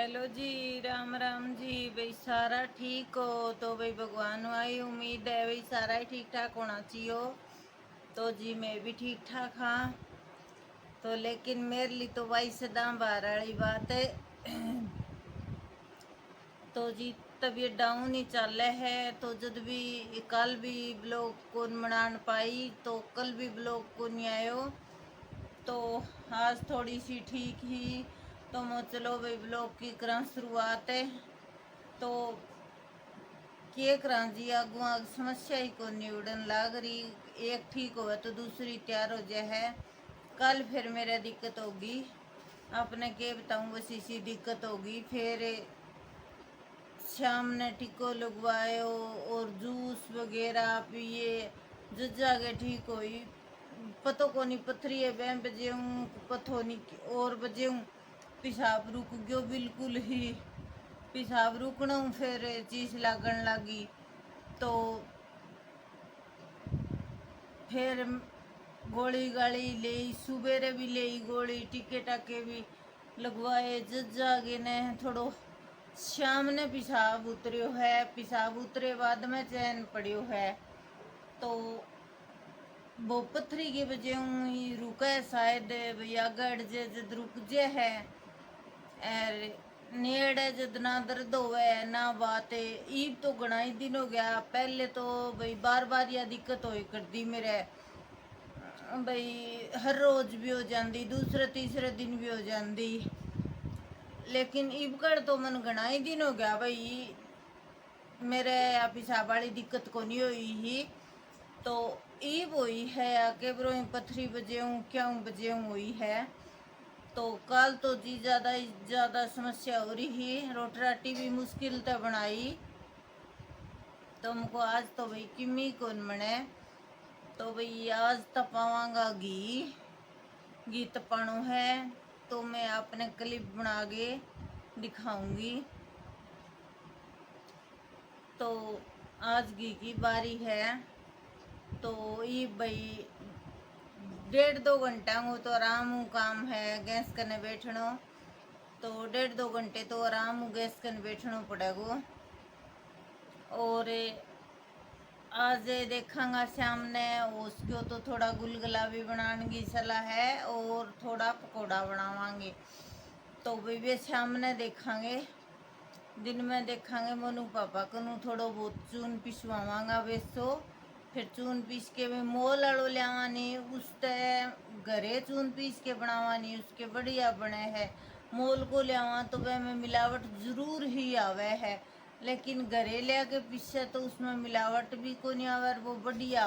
Hello जी। राम राम जी। भाई सारा ठीक हो तो भाई भगवान आई उम्मीद है भाई सारा ही ठीक ठाक होना चाहिए। तो जी मैं भी ठीक ठाक हाँ। तो लेकिन मेरे लिए तो भाई सदा बाहर वाली बात है। तो जी तबीयत डाउन ही चल रहा है। तो जब भी कल भी ब्लॉग को मनान पाई तो कल भी ब्लॉग को नहीं आयो। तो आज थोड़ी सी ठीक ही। तो मैं चलो भाई ब्लॉग की करा शुरुआत है। तो के करा जी आगू आग समस्या ही को निवड़न लाग रही। एक ठीक हो तो दूसरी तैयार हो जाए है। कल फिर मेरा दिक्कत होगी। अपने के बताऊँ बस इसी दिक्कत होगी। फिर शाम ने टिको लगवायो और जूस वगैरह पिए। जज्जा के ठीक हुई। पतो को नहीं पथरी है बैं बजे हूँ पथो नहीं और बजे हूँ। पेशाब रुक गयो बिल्कुल ही। पेशाब रुकना फिर चीज लागन लगी। तो फिर गोली गाली ले सुबेरे भी ले गोली टीके टाके भी लगवाए। जज्जा गे ने थोड़ो शाम ने पेशाब उतरियो है। पेशाब उतरे बाद में चैन पड़ियो है। तो वो पथरी की वजह ही रुका है शायद भैया गड़ जे जद रुक जे है। नेड़ जद ना दर्द होवे ना बात है। ईब तो घना ही दिन हो गया। पहले तो भाई बार बार यह दिक्कत हो करती मेरे भाई हर रोज भी हो जाती दूसरे तीसरे दिन भी हो जाती। लेकिन ईब कर तो मन घना ही दिन हो गया भाई मेरे या पेशाब वाली दिक्कत को नहीं हुई ही। तो ईब हुई है या के बरो पथरी बजे हूँ क्या बजे हुई है। तो कल तो जी ज़्यादा समस्या हो रही है। रोटी राटी भी मुश्किल तो बनाई। तो हमको आज तो भाई किमी कौन बने। तो भाई आज तपावांगा घी तपानो है। तो मैं अपने क्लिप बना के दिखाऊंगी। तो आज घी की बारी है। तो ये भाई 1.5-2 घंटा को तो आराम काम है गैस करने बैठनो। तो 1.5-2 घंटे तो आराम गैस करने बैठना पड़ेगा। और आज देखांगा सामने उसको तो थोड़ा गुलगुला भी बनाने की सलाह है और थोड़ा पकौड़ा बनावांगे। तो वे सामने देखांगे। दिन में देखांगे मनु पापा कनु थोड़ो बहुत चून पिसवावांगा बेसो। फिर चून पीस के मैं मोल आड़ो लियावानी उसते घरे चून पीस के बनावानी उसके बढ़िया बने है। मोल को लियावा तो वह में मिलावट जरूर ही आवे है। लेकिन घरे लिया के पीछे तो उसमें मिलावट भी को नहीं आवे वो बढ़िया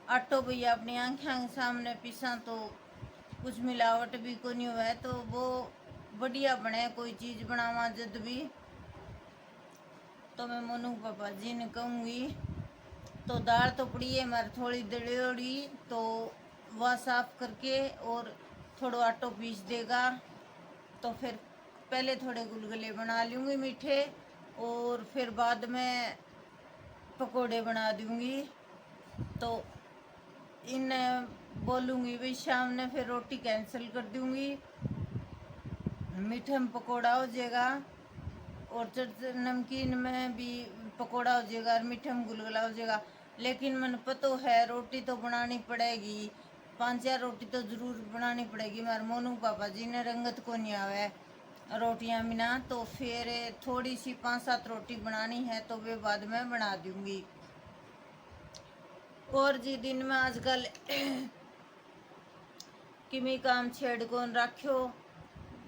आटो भैया अपनी आँखें सामने पीसा तो कुछ मिलावट भी को नहीं हुआ है। तो वो बढ़िया बने कोई चीज़ बनावा जद भी। तो मैं मोनू पापा जी ने कहूँगी। तो दाल तो पड़ी है हमारी थोड़ी दड़ियोड़ी। तो वह साफ करके और थोड़ा आटो पीस देगा। तो फिर पहले थोड़े गुलगुले बना लूँगी मीठे और फिर बाद में पकोड़े बना दूँगी। तो इन बोलूँगी भाई शाम ने फिर रोटी कैंसिल कर दूँगी। मीठे में पकोड़ा हो जाएगा और नमकीन में भी पकोड़ा हो जाएगा और मीठे में गुलगुला हो जाएगा। लेकिन मन पतो है रोटी तो बनानी पड़ेगी। 5-4 रोटी तो ज़रूर बनानी पड़ेगी। हमारे मोनू पापा जी ने रंगत को नहीं आवे रोटियां बिना। तो फिर थोड़ी सी 5-7 रोटी बनानी है तो वे बाद में बना दूँगी। और जी दिन में आजकल किमी काम छेड़ कौन रखो।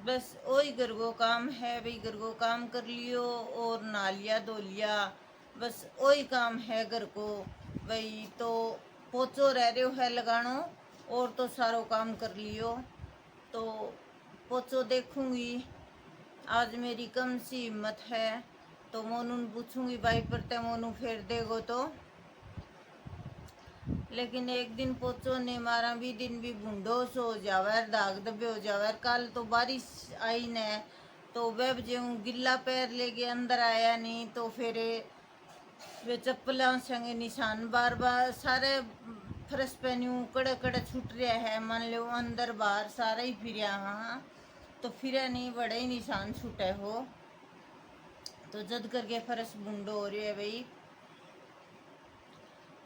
बस वही घर को काम है भाई घर को काम कर लियो और नहा लिया धो लिया। बस वही काम है घर को भाई। तो पोचो रह रहे है लगानो और तो सारो काम कर लियो। तो पोचो देखूंगी। आज मेरी कम सी हिम्मत है। तो मोनू ने पूछूंगी भाई पर मोनू फेर देगो तो। लेकिन एक दिन पोचो ने मारा भी दिन भी भूडो सो हो जावे दाग दबे हो जावे। कल तो बारिश आई ने तो वह जो गिल्ला पैर लेके अंदर आया नहीं। तो फिर वे चप्पलों संगे निशान बार बार सारे फरस पे न्यू कड़े कड़े छूट रहा है। मान लो अंदर बाहर सारा ही फिर हाँ। तो फिर नहीं बड़े ही निशान छूटे हो। तो जद करके फर्श बुंडो हो रही है भाई।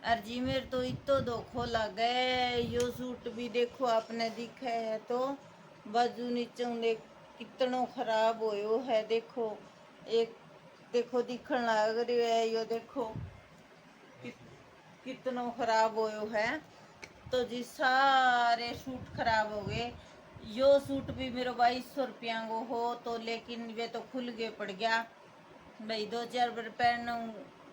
और जी मेरे तो इतो धोखो लगे। यो सूट भी देखो आपने दिखे है तो बाजू नीचे देख कितनो खराब होयो है। देखो एक देखो दिखन लग रही है यो देखो कि, कितनो खराब होयो है। तो जी सारे सूट खराब हो गए। यो सूट भी मेरे 2200 रुपया को हो तो, लेकिन वे तो खुल के पड़ गया भाई। 2-4 बार पैर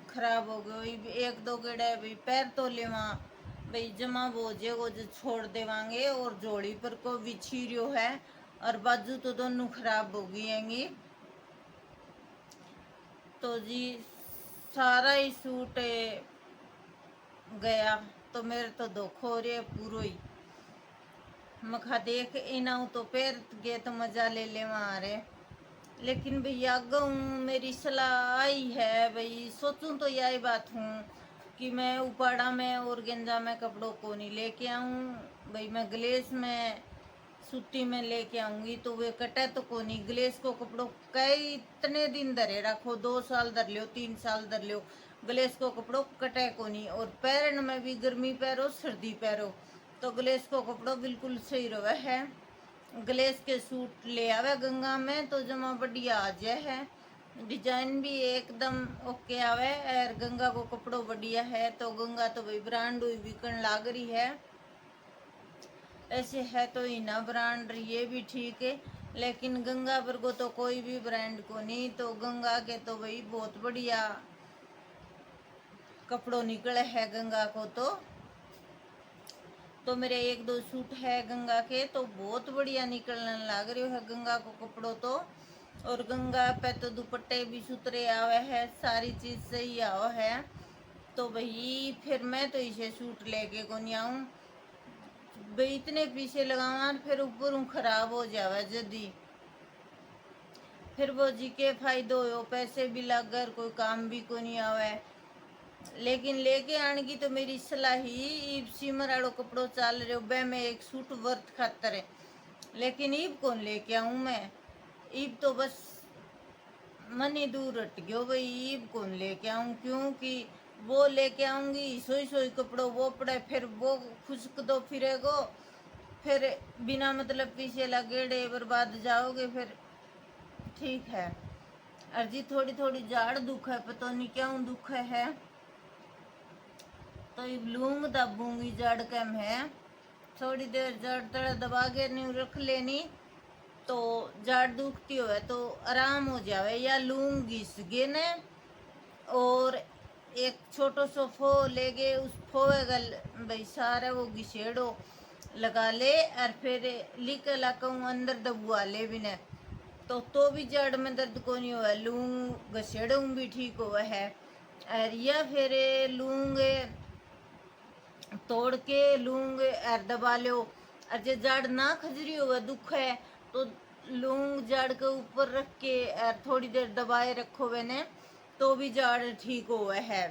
खराब हो गए। एक दो गेड़े भाई पैर तो लेवा भाई जमा बोझे को जो छोड़ देवांगे। और जोड़ी पर को बिछी रियो है और बाजू तो दोनों खराब हो गई। तो जी सारा ही सूट गया। तो मेरे तो धोखो हो रहा पूरो ही। मखा देख इना तो पैर गए तो मजा ले ले मारे। लेकिन भैया आगे मेरी सलाह आई है भाई। सोचूं तो यही बात हूँ कि मैं उपाड़ा में और गेंजा में कपड़ों को नहीं लेके आऊँ भाई। मैं ग्लेस में सूती में लेके आऊंगी तो वे कटे तो को नहीं। ग्लेस को कपड़ों कई इतने दिन धरे रखो, 2 साल धर लियो, 3 साल धर लियो, ग्लेस को कपड़ों कटे को नहीं। और पैरन में भी गर्मी पैरो सर्दी पैरो तो ग्लेस को कपड़ों बिल्कुल सही रहे है। ग्लेस के सूट ले आवे गंगा में तो जमा बढ़िया आ जाए है। डिजाइन भी एकदम ओके आवे और गंगा को कपड़ों बढ़िया है। तो गंगा तो भाई ब्रांड हुई बिकन लाग रही है। ऐसे है तो इना ब्रांड ये भी ठीक है। लेकिन गंगा पर को तो कोई भी ब्रांड को नहीं। तो गंगा के तो भाई बहुत बढ़िया कपड़ों निकले है गंगा को। तो मेरे 1-2 सूट है गंगा के तो बहुत बढ़िया निकलने लग रहे है गंगा को कपड़ों तो। और गंगा पे तो दुपट्टे भी सुतरे आवे है, सारी चीज सही आवे है। तो भाई फिर मैं तो इसे सूट लेके को नहीं आऊँ भाई। इतने पीछे लगावा फिर ऊपर खराब हो जावे जल्दी। फिर वो जी के फायदो हो, पैसे भी लग गए, कोई काम भी को नहीं आवे। लेकिन लेके आने की तो मेरी सलाह ही सिमर आड़ो कपड़ो चाल रहे बे में एक सूट वर्थ खातर है। लेकिन ईब कौन लेके आऊं मैं। ईब तो बस मन ही दूर हट गयो भाई। ईब कौन लेके आऊं क्योंकि वो लेके आऊंगी सोई सोई कपड़ों वो पड़े फिर वो खुशक दो फिरेगो। फिर बिना मतलब पीछे लगेड़े बर्बाद जाओगे फिर। ठीक है अर्जी थोड़ी थोड़ी जाड़ दुख है, पता नहीं क्यों दुख है। तो ये लूंग दबूंगी जड़ कम है। थोड़ी देर जड़ तड़ा दबा के नहीं रख लेनी तो जड़ दुखती हो तो आराम हो जावे। या लूंग घिस गे ने और एक छोटो सो फो ले गए उस फोवे गल भाई सारा वो घिसेड़ो लगा ले और फिर लिक लाका अंदर दबुआ ले भी ने तो भी जड़ में दर्द को नहीं हुआ। लूंग घसेड़ों भी ठीक हुआ है। और या फिर लूंग तोड़ के लूंग और दबा लो। और जो जड़ ना खजरी हुआ दुख है तो लूंग जड़ के ऊपर रख के और थोड़ी देर दबाए रखो मैंने तो भी जड़ ठीक हुआ है।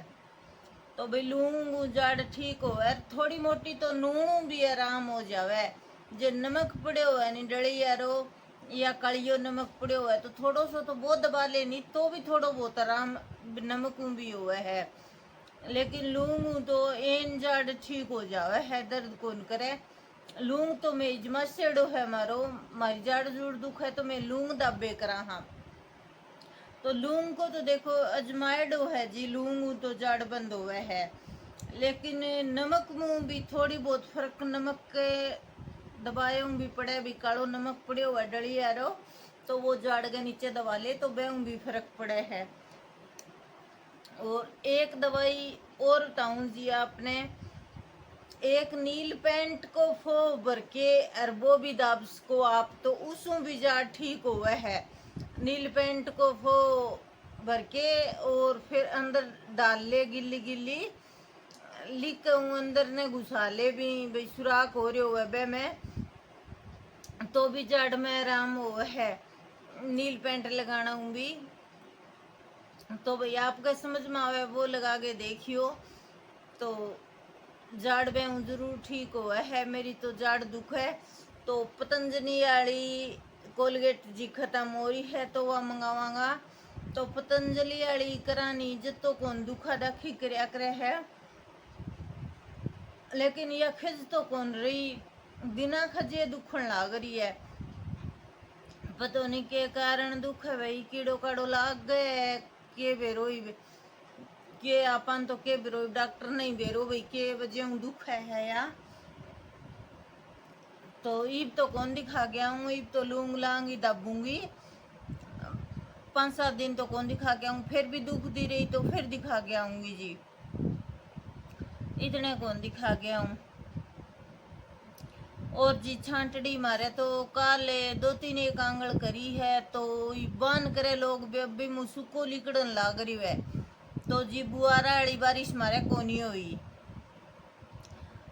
तो भाई लूंग जड़ ठीक हो थोड़ी मोटी तो नून भी आराम हो जावे। जो नमक पड़े हुआ नहीं डली यारो या कलियो नमक पड़े हुआ है तो थोड़ो सो तो वो दबा लेनी तो भी थोड़ो बहुत आराम नमक भी हुआ है। लेकिन लूंग तो एन जड़ ठीक हो जावे है, दर्द कौन करे। लूंग तो मैं इजमा सेड़ो है मारो मारी जड़ जुड़ दुख है तो मैं लूंग दाबे करा। हाँ तो लूंग को तो देखो अजमायडो है जी। लूंग तो जड़ बंद हुआ है। लेकिन नमक मुँह भी थोड़ी बहुत फर्क नमक के दबाए भी पड़े भी कालो नमक पड़े हुआ डली यारो तो वो जड़ के नीचे दबा ले तो बेहूँ भी फर्क पड़े है। और एक दवाई और बताऊं जी आपने एक नील पेंट को फो भर के और वो भी दाब्स को आप तो उसमें भी जा ठीक हुआ है। नील पेंट को फो भर के और फिर अंदर डाल ले गिल्ली गिल्ली लिक अंदर ने घुसा ले भी भाई सुराख हो रहे हुए बे में तो भी जड़ में आराम हुआ है। नील पेंट लगाना हूँ भी तो भाई आपका समझ में आवे वो लगा के देखियो तो जाड़ में जरूर ठीक हुआ है। मेरी तो जाड़ दुख है तो पतंजलि वाली कोलगेट जी खत्म हो रही है तो वह मंगावांगा। तो पतंजलि वाली करानी जतो कौन दुखा दाखी करया करे है, लेकिन यह खिज तो कौन रही, बिना खजे दुखन लाग रही है। पता नहीं के कारण दुख है भाई, कीड़ो काड़ो लाग गए के बेरोई के अपन तो के बेरोई डॉक्टर नहीं बेरो भाई के वजह दुख है या। तो ईब तो कौन दिखा गया हूँ, ईब तो लूंग लांगी दबूंगी, 5-7 दिन तो कौन दिखा गया हूँ, फिर भी दुख दी रही तो फिर दिखा गया आऊंगी जी, इतने कौन दिखा गया हूँ। और जी छांटड़ी मारे तो काले 2-3 एक आंगल करी है तो बान करे लोग भी मुसुको लिकड़न लाग रही है। तो जी बुआरा वाली बारिश मारे कोनी हुई,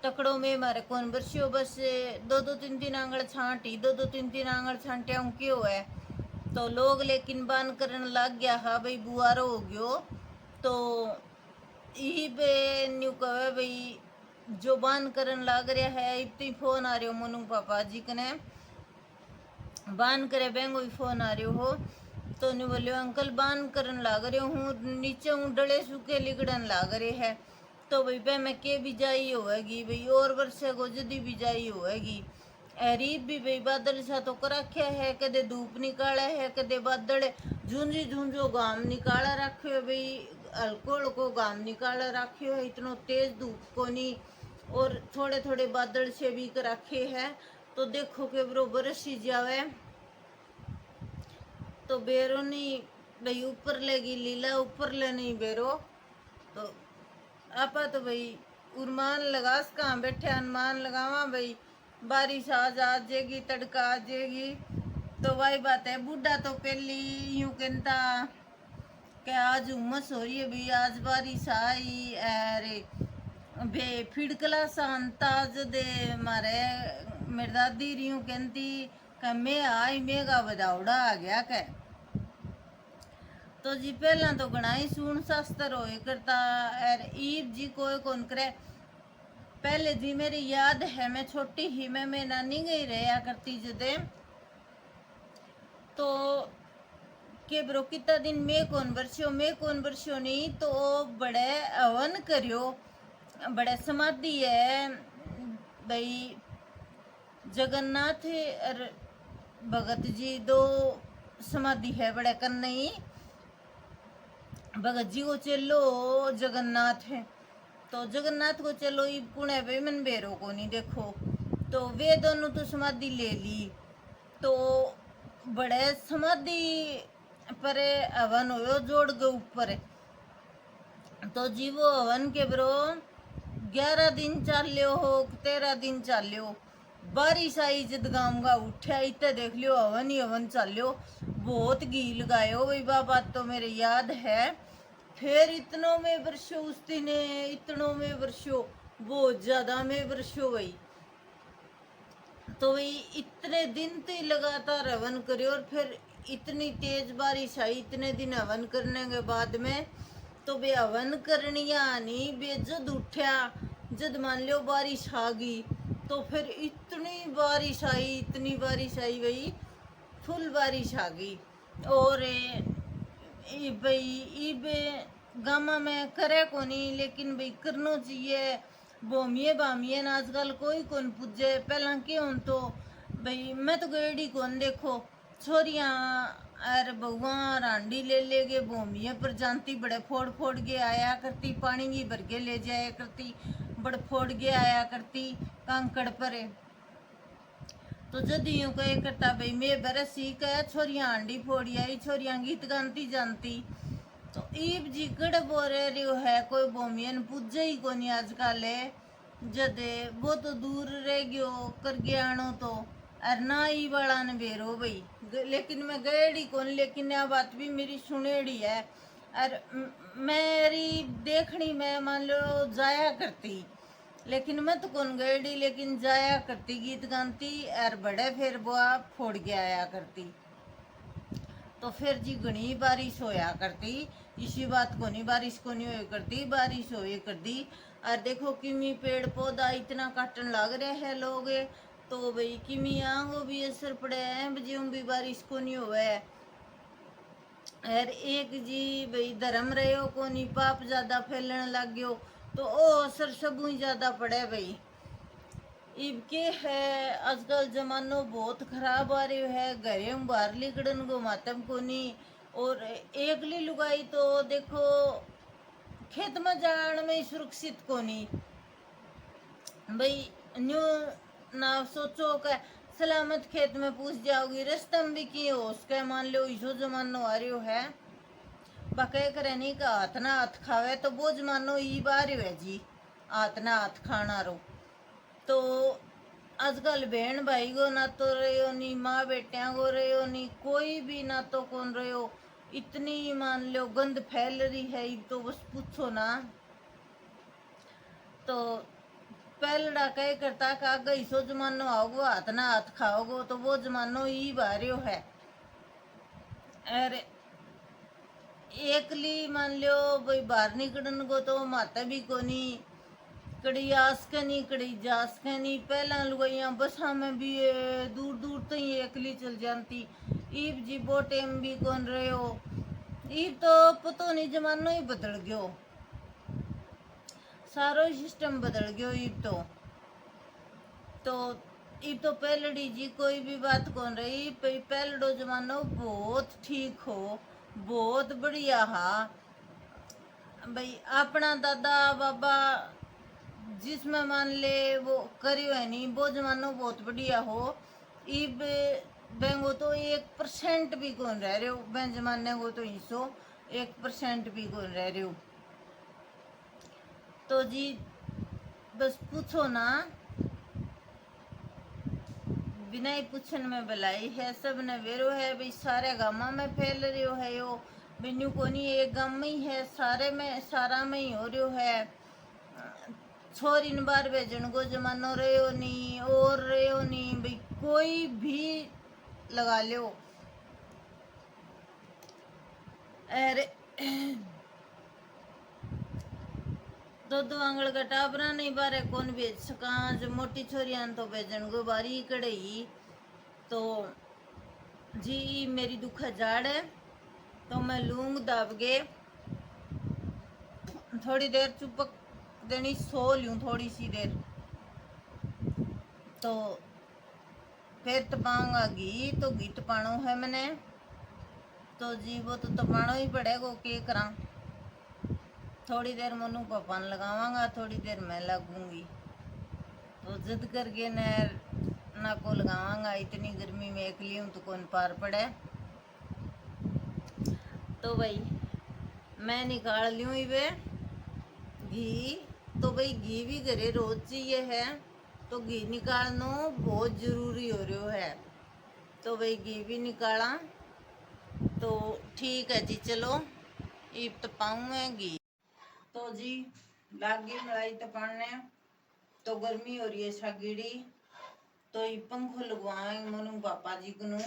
टकड़ों में मारे कौन बरसियो, बस 2-2-3-3 आंगल छांटी, 2-2-3-3 आंगल छांटिया क्यों है। तो लोग लेकिन बान करन लग गया हा भाई बुआरो हो गयो। तो ई बे न्यू कहे भाई जो बान करन लग रहा है, इतनी फोन आ रही हो मोनू पापा जी कने बान करे बेंगो फोन आ रही हो। तो न्यू बोलियो अंकल बान करन लग रहे हूँ, नीचे हूँ डले सूखे लिगड़न लग रहे है। तो भाई पे मैं के बिजाई होएगी भाई, और वर्षे को जदी बिजाई होएगी। रीत भी भाई बादल सा तो कर रखे है, कदे धूप निकाला है, कदे बादल झुंझी झुंझो गाम निकाला रखियो भाई, हल्को हल्को गाम निकाला रखियो है, इतनो तेज धूप को नहीं और थोड़े थोड़े बादल से भी कर रखे है। तो देखो के बरोबर सी जावे तो बेरो नहीं भाई ऊपर लेगी लीला, ऊपर ले नहीं बेरो। तो आपा तो भाई उर्मान लगा कहाँ बैठे अनुमान लगावा भाई बारिश आ जाएगी, तड़का आ जाएगी। तो वही बात है, बूढ़ा तो पहली यूं कहता कि आज उमस हो रही है भाई, आज बारिश आई अरे बे फिड़कला सांताज दे मारे मेरी दादी यूं कहती कि मैं आई मेगा बजावड़ा आ गया कह। तो जी पहला तो गणाई सून शास्त्र होए करता और ईब जी कोई कौन करे। पहले जी मेरी याद है मैं छोटी ही मैं नानी गई रहा करती जदे, तो के ब्रो कितना दिन मैं कौन वर्षो नहीं तो बड़े हवन करियो, बड़े समाधि है भाई जगन्नाथ और भगत जी दो समाधि है बड़े कन्नई, भगत जी को चलो जगन्नाथ है। तो जगन्नाथ को चलो ये पुणे भाई मन बेरो को नहीं देखो। तो वे दोनों तो समाधि ले ली, तो बड़े समाधि पर हवन हो जोड़ के ऊपर। तो जी वो हवन के ब्रो 11 दिन चाल्यो हो 13 दिन चाल्यो, बारिश आई जद गांव का उठा इतने देख लियो हवन ही हवन चाल्यो, बहुत घी लगायो वही बात तो मेरे याद है। फिर इतनों में वर्षो उस दिन, इतनों में वर्षो बहुत ज्यादा में वर्षो वही। तो वही इतने दिन तो लगातार हवन करे और फिर इतनी तेज बारिश आई इतने दिन हवन करने के बाद में। तो बे हवन करनिया नहीं बे जद उठा, जद मान लो बारिश आ गई तो फिर इतनी बारिश आई, इतनी बारिश आई भाई फुल बारिश आ गई। और भाई गामा में करे को नहीं, लेकिन भाई करना चाहिए। बोमिए बामिए ना आजकल कोई कौन पूजे, पहला क्यों तो भाई मैं तो गेड़ी कौन देखो छोरियाँ और बहुआ रांडी ले ले गए बोमिए पर जानती बड़े फोड़ फोड़ के आया करती, पानी की भर के ले जाया करती, बड़ फोड़ के आया करती कांकड़ पर। तो जद यूं कहे करता भाई मैं बरस ही कह छोरियाँ हांडी फोड़ी आई, छोरियाँ गीत गाती जानती। तो ईब जी कड़ बोरे रियो है कोई बोमियन पूजे ही कोनी आजकल है, जदे वो तो दूर रह गयो कर गया आनो तो और ना ही वाला ने बेरो भाई। लेकिन मैं गएड़ी कौन, लेकिन यह बात भी मेरी सुनेड़ी है और मेरी देखनी मैं मान लो जाया करती, लेकिन मैं तो कौन गएड़ी लेकिन जाया करती गीत गाती और बड़े फिर बुआ फोड़ के आया करती। तो फिर जी घनी बारिश होया करती, इसी बात को नहीं बारिश को नहीं होया करती, बारिश होया करती। और देखो किमी पेड़ पौधा इतना काटन लग रहे हैं लोग, तो भाई किमिया को भी असर पड़े है, बजियों भी बारिश को नहीं हुआ है। और एक जी भाई धर्म रहे हो को नहीं, पाप ज्यादा फैलने लग गयो तो ओ असर सब ही ज्यादा पड़े भाई। इबके है आजकल जमानो बहुत खराब आ रही है, घरे में बाहर निकड़न को मातम को नहीं। और एकली लुगाई तो देखो खेत में जान में सुरक्षित को नहीं भाई। न्यू ना सोचो का सलामत खेत में पूछ जाओगी, रास्ता में भी की हो उसका मान लो इसो जमानो आ रही है। बके करे नहीं का हाथ ना हाथ खावे तो वो जमानो ई बार है जी, हाथ ना हाथ खाना रो। तो आजकल बहन भाई को ना तो रहे हो नहीं, माँ बेटिया को रहे हो नहीं, कोई भी ना तो कौन रहे हो। इतनी मान लो गंद फैल रही है तो बस पूछो ना। तो पहलड़ा कह करता का गई सो जमानो आओगो हाथ ना हाथ खाओगो तो वो जमानो ही बारियो है। अरे एकली मान लो भाई बाहर निकलन को तो माता भी कोनी, कड़ी आस के नहीं कड़ी जास के नहीं। पहला लुगाइया बसा में भी दूर दूर तक एकली चल जाती। ईब जी वो टाइम भी कौन रहे हो। ईब तो पतो नहीं जमानो ही बदल गयो, सारो सिस्टम बदल गयो ईब तो ये तो पहलड़ी जी कोई भी बात कौन रही। पहलड़ो जमानो बहुत ठीक हो, बहुत बढ़िया हा भाई। अपना दादा बाबा जिसमें मान ले वो करियो है नहीं, वो जमानो बहुत बढ़िया हो। इब बेंगो तो 1% भी कौन रह रहे हो, बें जमाने को तो हिस्सो 1% भी कौन रह रहे हो। तो जी बस पूछो ना, बिना ही पूछन में भलाई है, सब ने वेरो है भाई। सारे गामा में फैल रही है यो बिन्यू को नहीं, एक गाम में ही है, सारे में सारा में ही हो रही है। छोरी न बार भेजन को जमानो रहे नहीं, और रहे नहीं भाई, कोई भी लगा लो। अरे दो आंगल का टाबरा नहीं बारे कौन भेज सका, जो मोटी छोरियां तो भेजन को बारी कड़ई। तो जी मेरी दुखा जाड़ है तो मैं लूंग दाब के थोड़ी देर चुपक देनी, सो लूं थोड़ी सी देर। तो फिर तपाऊंगा घी, तो घी तपानो है मैंने। तो जी वो तो तपानो ही पड़ेगा, के करा। थोड़ी देर मनु पापान लगावांगा, थोड़ी देर मैं लगूंगी। तो जिद करके ना को लगावांगा, इतनी गर्मी में अकेली हूँ तो कौन पार पड़े। तो भाई मैं निकाल ली हूँ वे घी। तो भाई घी भी घरे रोज चाहिए है, तो घी निकालना बहुत जरूरी हो रहा है। तो भाई घी भी निकाला तो ठीक है जी, चलो ईब तपाऊँ मैं घी। तो जी लागी मलाई तपाने, तो गर्मी हो रही है सागीड़ी। तो ये पंखो लगवाएंगे मनु पापा जी को,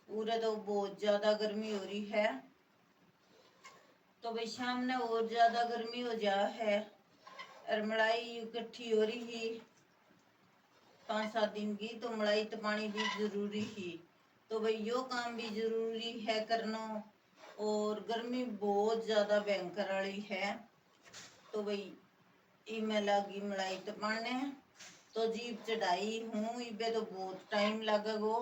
पूरे तो बहुत ज्यादा गर्मी हो रही है। तो भाई शाम ने और ज्यादा गर्मी हो जा है, और मलाई इकट्ठी हो रही ही 5-7 दिन की, तो मलाई तो पानी भी जरूरी ही। तो भाई यो काम भी जरूरी है करना, और गर्मी बहुत ज्यादा भयंकर वाली है। तो भाई इमें लगी मलाई तपाने, तो जीप चढ़ाई हूँ इबे तो बहुत टाइम लगेगो,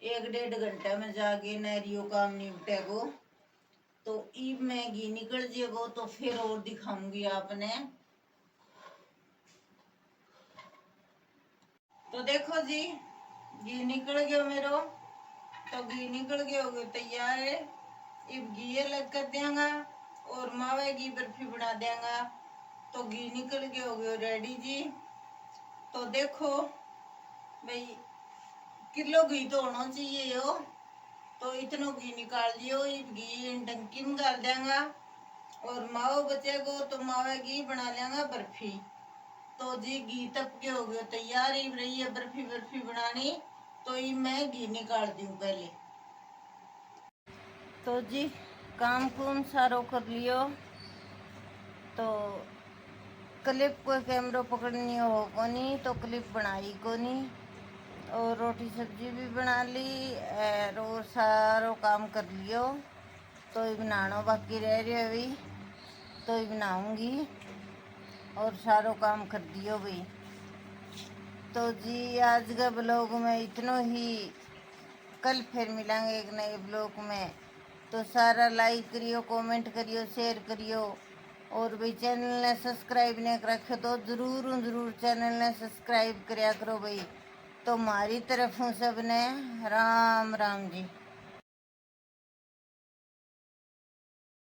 1-1.5 घंटा में जाके नरियो काम निपटेगो। तो ईब में घी निकल जेगो तो फिर और दिखाऊंगी आपने। तो देखो जी घी निकल गया मेरो, तो घी निकल गया हो तैयार है। इब घी अलग कर देंगा और मावे की बर्फी बना देंगा। तो घी निकल गया हो गया रेडी जी। तो देखो भाई किलो घी तो होना चाहिए हो, तो इतना घी निकाल लियो। घी टंकी में डाल देंगा, और माओ बचेगो तो मावे घी बना लेंगा बर्फी। तो जी घी तप के हो गया तैयार ही रही है बर्फी बर्फी बनानी। तो ये मैं घी निकाल दूं पहले। तो जी काम कुम सारो कर लियो। तो क्लिप को कैमरा पकड़नी हो कोनी, तो क्लिप बनाई कोनी। और रोटी सब्जी भी बना ली और सारो काम कर लियो। तो ही बनाना बाकी रह रहे अभी, तो ही बनाऊंगी और सारो काम कर दियो भाई। तो जी आज का ब्लॉग में इतना ही, कल फिर मिलेंगे एक नए ब्लॉग में। तो सारा लाइक करियो, कमेंट करियो, शेयर करियो और भाई चैनल ने सब्सक्राइब नहीं कर रखे तो ज़रूर चैनल ने सब्सक्राइब करया करो भाई। तो हमारी तरफ सब ने राम राम जी।